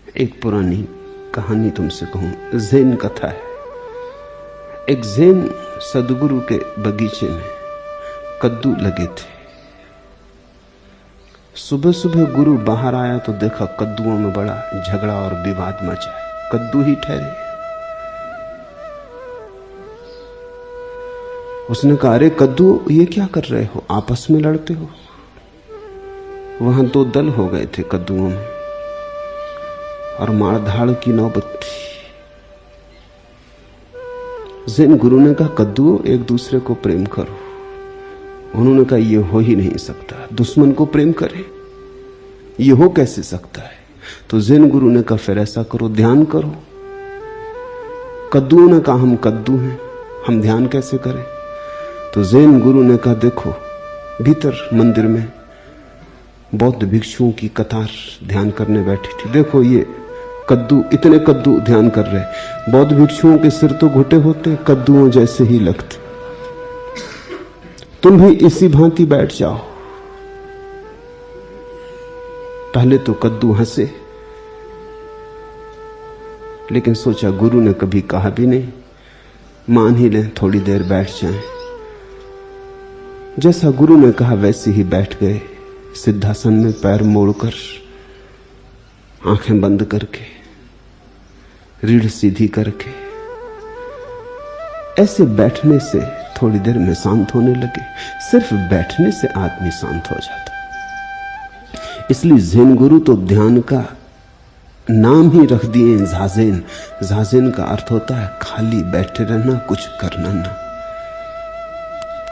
एक पुरानी कहानी तुमसे कहूं, ज़ेन कथा है। एक ज़ेन सदगुरु के बगीचे में कद्दू लगे थे। सुबह सुबह गुरु बाहर आया तो देखा कद्दुओं में बड़ा झगड़ा और विवाद मचा है। कद्दू ही ठहरे। उसने कहा, अरे कद्दू, ये क्या कर रहे हो? आपस में लड़ते हो? वहां दो दल हो गए थे कद्दुओं में और मारधाड़ की नौबत थी। ज़ेन गुरु ने कहा, कद्दू, एक दूसरे को प्रेम करो। उन्होंने कहा, यह हो ही नहीं सकता, दुश्मन को प्रेम करे, ये हो कैसे सकता है? तो ज़ेन गुरु ने कहा, फिर ऐसा करो, ध्यान करो। कद्दुओं ने कहा, हम कद्दू हैं, हम ध्यान कैसे करें? तो ज़ेन गुरु ने कहा, देखो भीतर मंदिर में बौद्ध भिक्षुओं की कतार ध्यान करने बैठी थी। देखो ये कद्दू, इतने कद्दू ध्यान कर रहे। बौद्ध भिक्षुओं के सिर तो घुटे होते, कद्दुओं जैसे ही लगते। तुम भी इसी भांति बैठ जाओ। पहले तो कद्दू हंसे, लेकिन सोचा गुरु ने कभी कहा भी नहीं, मान ही लें, थोड़ी देर बैठ जाएं। जैसा गुरु ने कहा वैसे ही बैठ गए, सिद्धासन में पैर मोड़कर, आंखें बंद करके, रीढ़ सीधी करके। ऐसे बैठने से थोड़ी देर में शांत होने लगे। सिर्फ बैठने से आदमी शांत हो जाता। इसलिए ज़ेन गुरु तो ध्यान का नाम ही रख दिए ज़ाज़ेन। ज़ाज़ेन का अर्थ होता है खाली बैठे रहना, कुछ करना ना।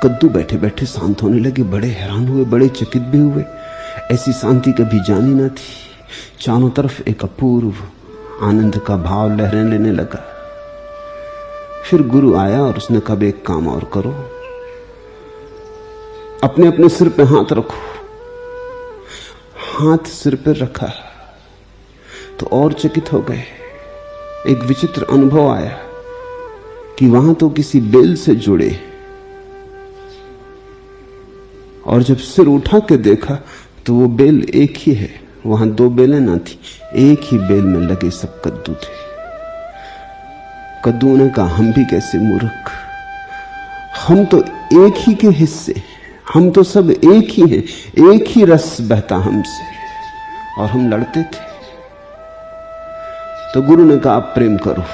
कद्दू बैठे बैठे शांत होने लगे। बड़े हैरान हुए, बड़े चकित भी हुए। ऐसी शांति कभी जानी ना थी। चारों तरफ एक अपूर्व आनंद का भाव लहरें लेने लगा। फिर गुरु आया और उसने कहा, एक काम और करो, अपने अपने सिर पे हाथ रखो। हाथ सिर पर रखा तो और चकित हो गए। एक विचित्र अनुभव आया कि वहां तो किसी बेल से जुड़े, और जब सिर उठा के देखा तो वो बेल एक ही है। वहां दो बेलें ना थी, एक ही बेल में लगे सब कद्दू थे। कद्दू ने कहा, हम भी कैसे मूर्ख, हम तो एक ही के हिस्से, हम तो सब एक ही हैं, एक ही रस बहता हमसे, और हम लड़ते थे। तो गुरु ने कहा, आप प्रेम करो।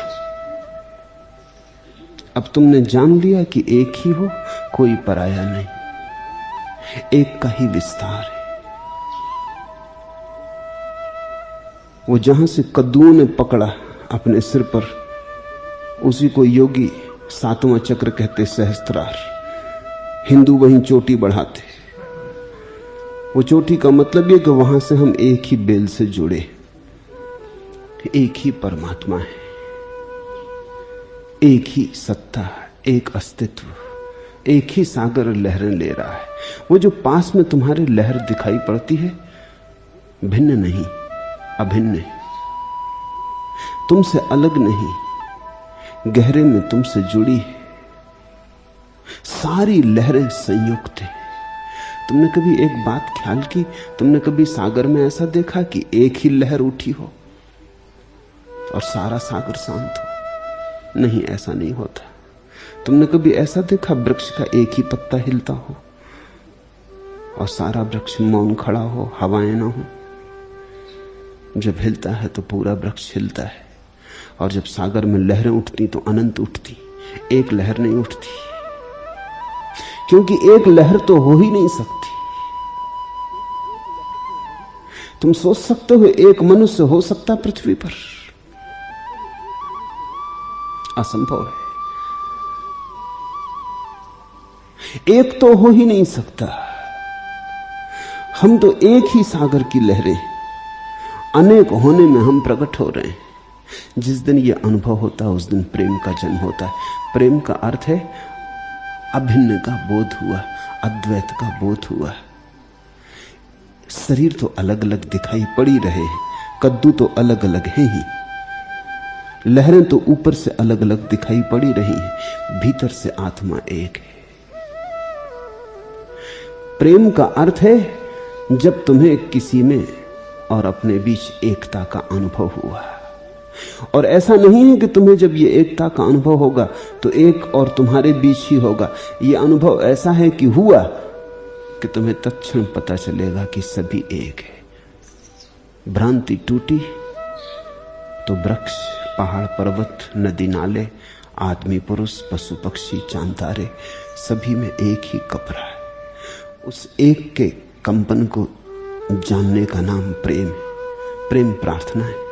अब तुमने जान लिया कि एक ही हो, कोई पराया नहीं, एक का ही विस्तार है। वो जहां से कद्दुओं ने पकड़ा अपने सिर पर, उसी को योगी सातवां चक्र कहते, सहस्त्रार। हिंदू वहीं चोटी बढ़ाते। वो चोटी का मतलब ये कि वहां से हम एक ही बेल से जुड़े, एक ही परमात्मा है, एक ही सत्ता, एक अस्तित्व, एक ही सागर लहरें ले रहा है। वो जो पास में तुम्हारे लहर दिखाई पड़ती है, भिन्न नहीं, अभिन्न है, तुमसे अलग नहीं, गहरे में तुमसे जुड़ी है। सारी लहरें संयुक्त है। तुमने कभी एक बात ख्याल की? तुमने कभी सागर में ऐसा देखा कि एक ही लहर उठी हो और सारा सागर शांत हो? नहीं, ऐसा नहीं होता। तुमने कभी ऐसा देखा वृक्ष का एक ही पत्ता हिलता हो और सारा वृक्ष मौन खड़ा हो, हवाएं ना हो? जब हिलता है तो पूरा वृक्ष हिलता है, और जब सागर में लहरें उठती तो अनंत उठती, एक लहर नहीं उठती, क्योंकि एक लहर तो हो ही नहीं सकती। तुम सोच सकते हो एक मनुष्य हो सकता पृथ्वी पर? असंभव है। एक तो हो ही नहीं सकता। हम तो एक ही सागर की लहरें, अनेक होने में हम प्रकट हो रहे हैं। जिस दिन यह अनुभव होता है उस दिन प्रेम का जन्म होता है। प्रेम का अर्थ है अभिन्न का बोध हुआ, अद्वैत का बोध हुआ। शरीर तो अलग अलग दिखाई पड़ी रहे हैं, कद्दू तो अलग अलग है ही, लहरें तो ऊपर से अलग अलग दिखाई पड़ी रही हैं, भीतर से आत्मा एक है। प्रेम का अर्थ है जब तुम्हें किसी में और अपने बीच एकता का अनुभव हुआ। और ऐसा नहीं है कि तुम्हें जब ये एकता का अनुभव होगा तो एक और तुम्हारे बीच ही होगा। ये अनुभव ऐसा है कि हुआ कि तुम्हें तत्क्षण पता चलेगा कि सभी एक है। भ्रांति टूटी तो वृक्ष, पहाड़, पर्वत, नदी, नाले, आदमी, पुरुष, पशु, पक्षी, चांद, तारे, सभी में एक ही कपड़ा है। उस एक के कंपन को जानने का नाम प्रेम है। प्रेम प्रार्थना है।